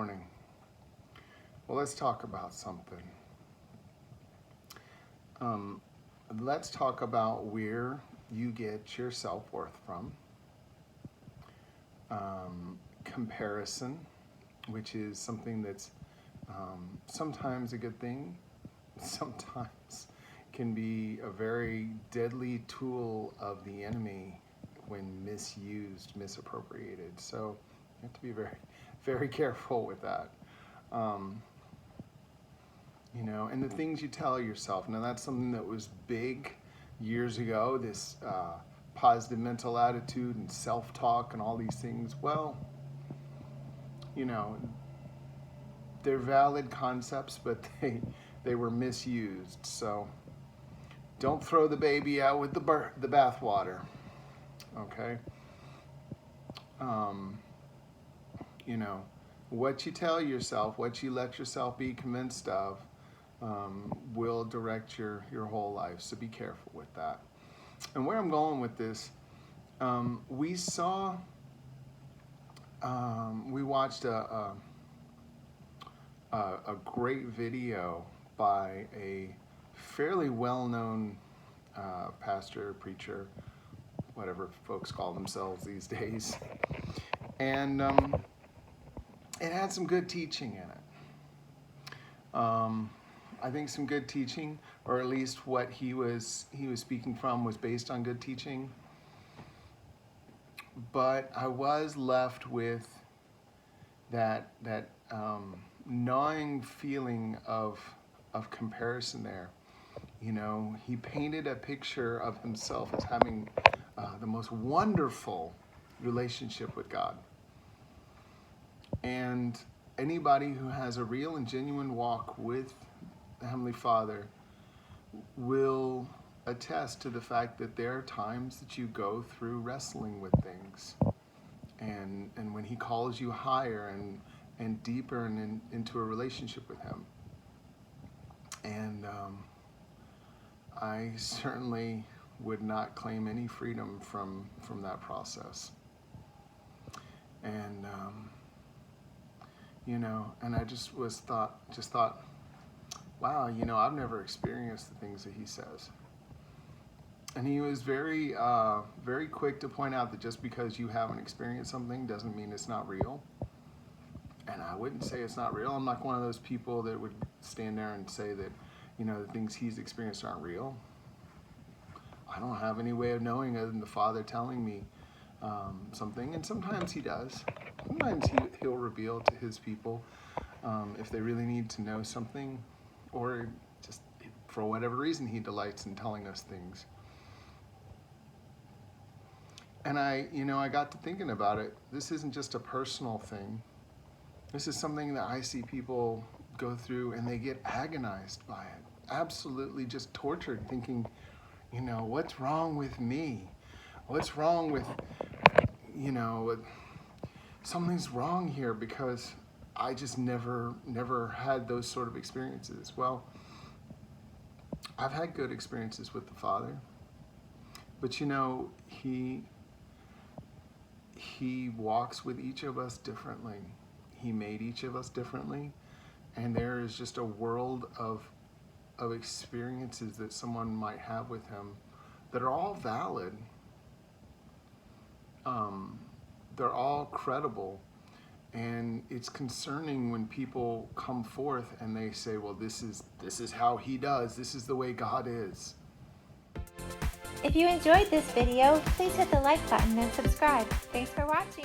morning. Well, let's talk about something. Let's talk about where you get your self-worth from. Comparison, which is something that's sometimes a good thing, sometimes can be a very deadly tool of the enemy when misused, misappropriated. So you have to be very, very careful with that. And the things you tell yourself. Now that's something that was big years ago, this positive mental attitude and self-talk and all these things. Well, they're valid concepts, but they were misused. So don't throw the baby out with the bathwater, okay? What you tell yourself, what you let yourself be convinced of, will direct your whole life. So be careful with that. And where I'm going with this, we watched a great video by a fairly well-known pastor, preacher, whatever folks call themselves these days. And it had some good teaching in it. I think some good teaching, or at least what he was speaking from, was based on good teaching. But I was left with that gnawing feeling of comparison there. He painted a picture of himself as having the most wonderful relationship with God. And anybody who has a real and genuine walk with the Heavenly Father will attest to the fact that there are times that you go through wrestling with things. And when He calls you higher and deeper and into a relationship with Him. And I certainly would not claim any freedom from that process. And and I just thought, wow, I've never experienced the things that he says. And he was very, very quick to point out that just because you haven't experienced something doesn't mean it's not real. And I wouldn't say it's not real. I'm not one of those people that would stand there and say that, the things he's experienced aren't real. I don't have any way of knowing other than the Father telling me something, and sometimes he does. Sometimes he'll reveal to his people if they really need to know something, or just for whatever reason he delights in telling us things. And I got to thinking about it. This isn't just a personal thing. This is something that I see people go through, and they get agonized by it. Absolutely just tortured, thinking, what's wrong with me? What's wrong with, something's wrong here because I just never had those sort of experiences. Well, I've had good experiences with the Father, but He walks with each of us differently. He made each of us differently, and there is just a world of experiences that someone might have with Him that are all valid. They're all credible, and it's concerning when people come forth and they say, well, this is how He does, this is the way God is. If you enjoyed this video, please hit the like button and subscribe. Thanks for watching.